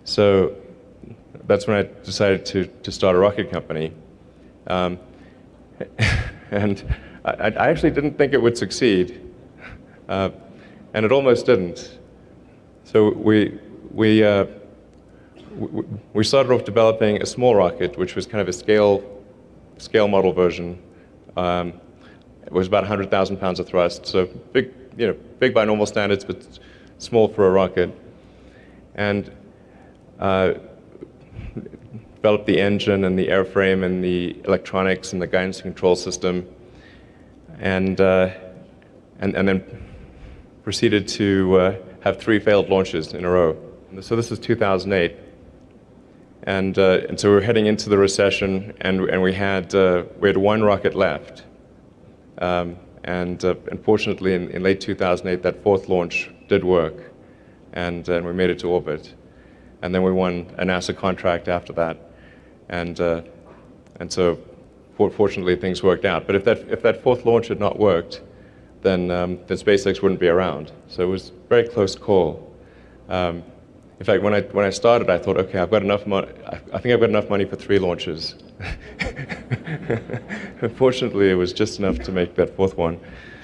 So that's when I decided to start a rocket company. And I actually didn't think it would succeed, and it almost didn't. So we started off developing a small rocket, which was kind of a scale model version. It was about 100,000 pounds of thrust, so big, big by normal standards, but small for a rocket. And developed the engine and the airframe and the electronics and the guidance and control system, and then proceeded to have 3 failed launches in a row. So this is 2008, and so we were heading into the recession, and we had 1 rocket left, and unfortunately in late 2008 that 4th launch did work, and we made it to orbit. And then we won a NASA contract after that, and so fortunately things worked out. But if that 4th launch had not worked, then SpaceX wouldn't be around. So it was a very close call. In fact, when I started, I thought, okay, I've got enough money. I think I've got enough money for 3 launches. Unfortunately, it was just enough to make that 4th one.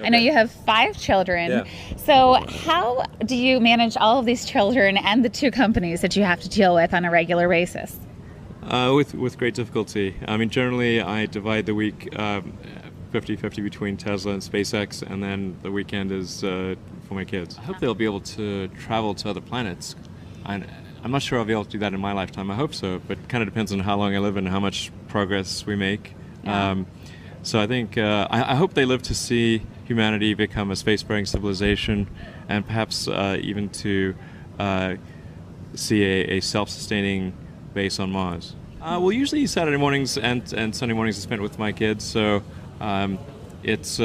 I know you have 5 children. Yeah. So how do you manage all of these children and the 2 companies that you have to deal with on a regular basis? With great difficulty. I mean, generally I divide the week 50-50 between Tesla and SpaceX, and then the weekend is for my kids. I hope they'll be able to travel to other planets. I'm not sure I'll be able to do that in my lifetime. I hope so, but it kind of depends on how long I live and how much progress we make. Yeah. So I think I hope they live to see humanity become a spacefaring civilization, and perhaps even to see a self-sustaining base on Mars. Well, usually Saturday mornings and Sunday mornings are spent with my kids, so it's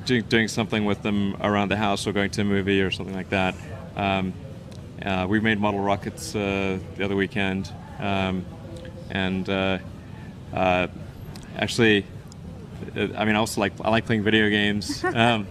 doing something with them around the house or going to a movie or something like that. We made model rockets the other weekend, and actually, I mean, I like playing video games, and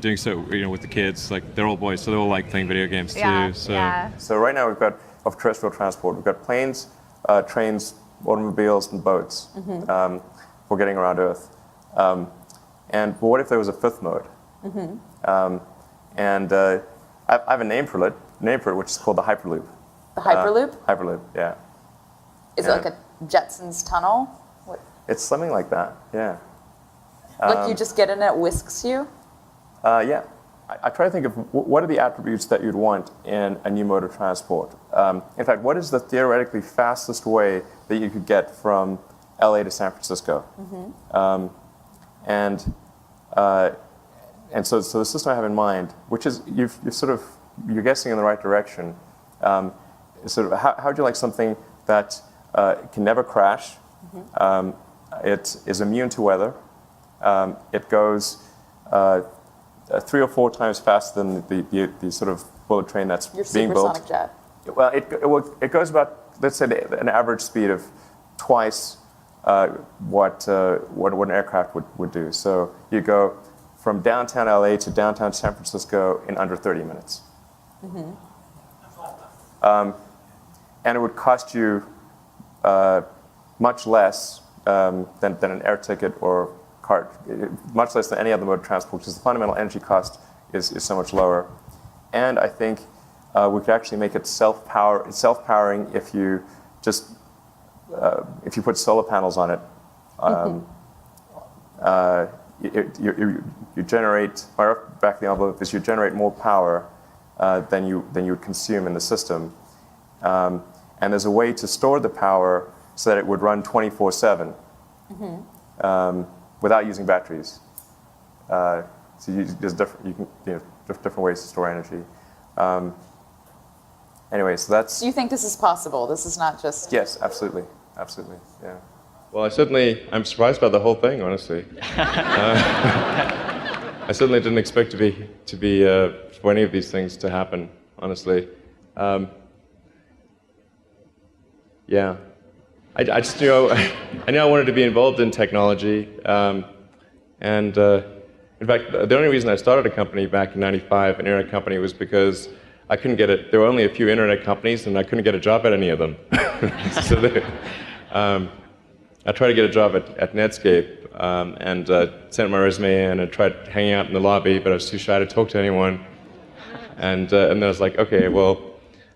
doing so, with the kids. Like, they're all boys, so they all like playing video games too. Yeah, So. yeah. So right now we've got, of terrestrial transport, we've got planes, trains, automobiles, and boats for getting around Earth. But what if there was a 5th mode? I have a name for it, which is called the Hyperloop. The Hyperloop? Hyperloop, yeah. Is it like a Jetsons tunnel? What? It's something like that, yeah. Like you just get in and it whisks you? Yeah. I try to think of what are the attributes that you'd want in a new mode of transport. In fact, what is the theoretically fastest way that you could get from LA to San Francisco? And so the system I have in mind, which is you're guessing in the right direction. Sort of how would you like something that can never crash? It is immune to weather. It goes 3 or 4 times faster than the sort of bullet train that's being built. Your supersonic jet. Well, it goes about, let's say, an average speed of twice what an aircraft would do. So you go from downtown LA to downtown San Francisco in under 30 minutes. And it would cost you much less than an air ticket or car, much less than any other mode of transport, because the fundamental energy cost is so much lower. And I think we could actually make it self-powering if you just if you put solar panels on it. You generate, or back of the envelope is you generate more power than you would consume in the system. And there's a way to store the power so that it would run 24/7 without using batteries. So there's different ways to store energy. Anyway, so that's. Do you think this is possible? This is not just. Yes, absolutely, yeah. Well, I'm surprised by the whole thing, honestly. I certainly didn't expect to be for any of these things to happen, honestly. Yeah. I just I knew I wanted to be involved in technology. And in fact, the only reason I started a company back in '95, an internet company, was because I couldn't get it. There were only a few internet companies, and I couldn't get a job at any of them. So I tried to get a job at Netscape, and sent my resume in and tried hanging out in the lobby, but I was too shy to talk to anyone. And then I was like, okay, well,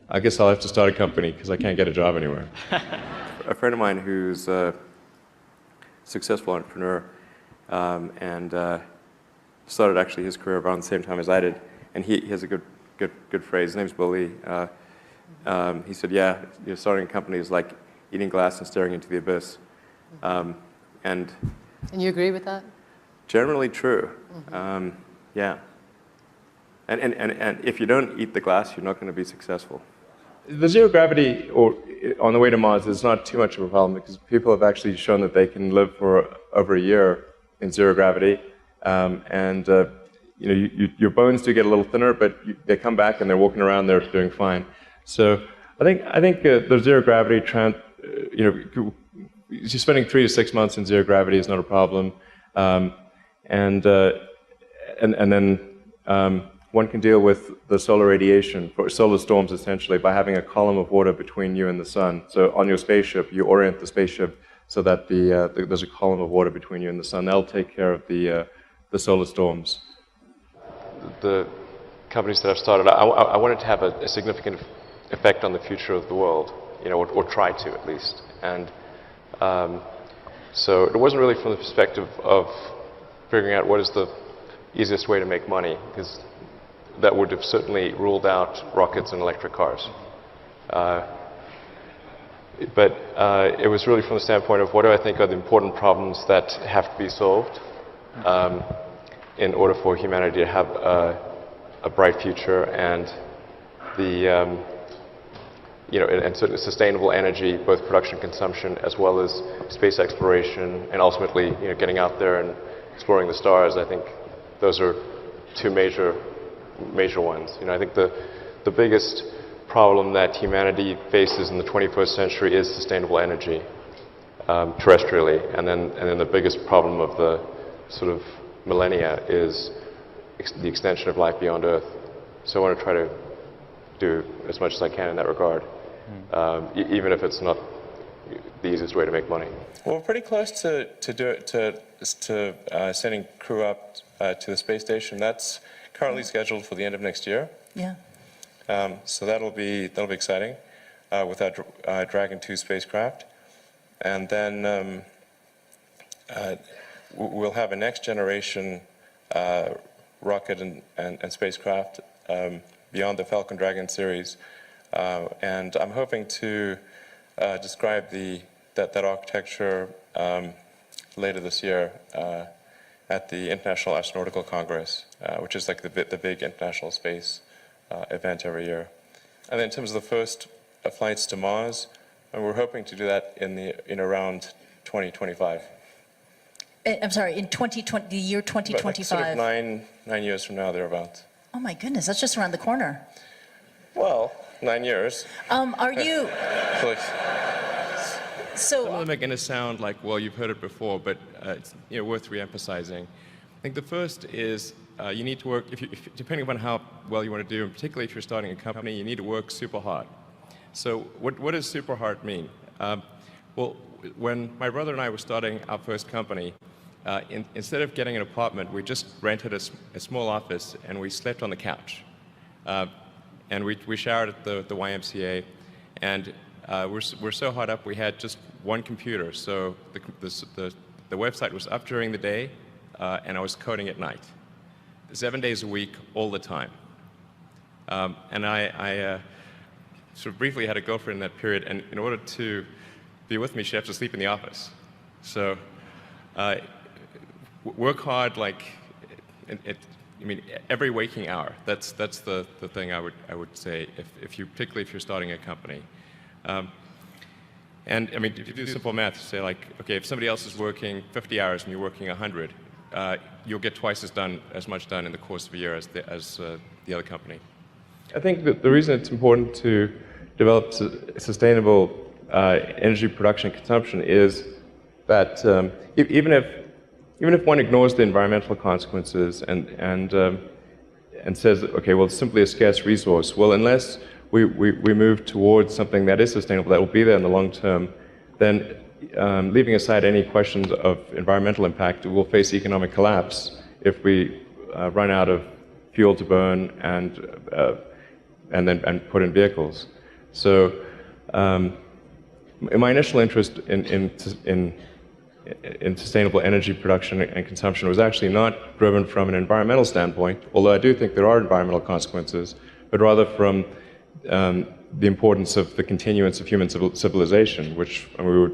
I guess I'll have to start a company because I can't get a job anywhere. A friend of mine who's a successful entrepreneur, and started actually his career around the same time as I did, and he has a good phrase. His name's Billy. He said, "Yeah, starting a company is like eating glass and staring into the abyss," and you agree with that? Generally true. Yeah. And if you don't eat the glass, you're not going to be successful. The zero gravity or on the way to Mars is not too much of a problem because people have actually shown that they can live for over a year in zero gravity, and your bones do get a little thinner, but they come back and they're walking around, they're doing fine. So I think the zero gravity just spending 3 to 6 months in zero gravity is not a problem, and then one can deal with the solar radiation, solar storms essentially, by having a column of water between you and the sun. So on your spaceship, you orient the spaceship so that there's a column of water between you and the sun. That'll take care of the solar storms. The companies that I've started, I wanted to have a significant effect on the future of the world, or try to at least. And so it wasn't really from the perspective of figuring out what is the easiest way to make money, because that would have certainly ruled out rockets and electric cars. But it was really from the standpoint of what do I think are the important problems that have to be solved in order for humanity to have a bright future, and and certainly sustainable energy, both production and consumption, as well as space exploration, and ultimately getting out there and exploring the stars. I think those are two major ones. I think the biggest problem that humanity faces in the 21st century is sustainable energy, terrestrially, and then the biggest problem of the sort of millennia is the extension of life beyond Earth. So I want to try to do as much as I can in that regard, even if it's not the easiest way to make money. Well, we're pretty close to sending crew up to the space station. That's currently scheduled for the end of next year. Yeah. So that'll be exciting with our Dragon 2 spacecraft, and then we'll have a next generation rocket and spacecraft beyond the Falcon Dragon series, and I'm hoping to describe that architecture later this year at the International Astronautical Congress, which is like the big international space event every year. And then in terms of the first flights to Mars, and we're hoping to do that in around 2025. I'm sorry, in 2020, the year 2025. Sort of 9 years from now, thereabouts. Oh my goodness, that's just around the corner. Well, 9 years. Are you? So some of them are going to sound like, well, you've heard it before, but it's worth re-emphasizing. I think the first is you need to work, depending upon how well you want to do, and particularly if you're starting a company, you need to work super hard. So what does super hard mean? Well, when my brother and I were starting our first company, instead of getting an apartment, we just rented a small office and we slept on the couch. And we showered at the YMCA, and we're so hot up we had just one computer. So the website was up during the day, and I was coding at night, 7 days a week, all the time. And I sort of briefly had a girlfriend in that period, and in order to be with me, she had to sleep in the office. So work hard, like every waking hour. That's the thing I would say particularly if you're starting a company. And if you do simple math, say like, okay, if somebody else is working 50 hours and you're working 100, you'll get twice as much done in the course of a year as the other company. I think that the reason it's important to develop sustainable energy production and consumption is that even if one ignores the environmental consequences and says, okay, well, it's simply a scarce resource. Well, unless we move towards something that is sustainable, that will be there in the long term, then leaving aside any questions of environmental impact, we'll face economic collapse if we run out of fuel to burn and put in vehicles. So, my initial interest in sustainable energy production and consumption was actually not driven from an environmental standpoint, although I do think there are environmental consequences, but rather from the importance of the continuance of human civilization, which we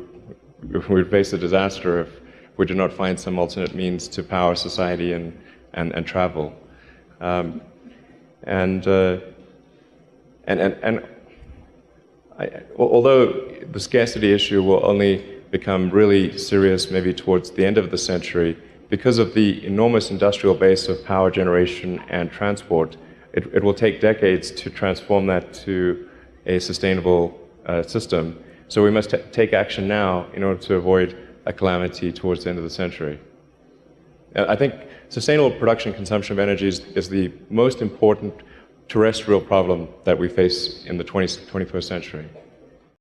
would face a disaster if we did not find some alternate means to power society and travel. Although the scarcity issue will only become really serious maybe towards the end of the century, because of the enormous industrial base of power generation and transport, it will take decades to transform that to a sustainable system. So we must take action now in order to avoid a calamity towards the end of the century. I think sustainable production and consumption of energy is the most important terrestrial problem that we face in the 21st century.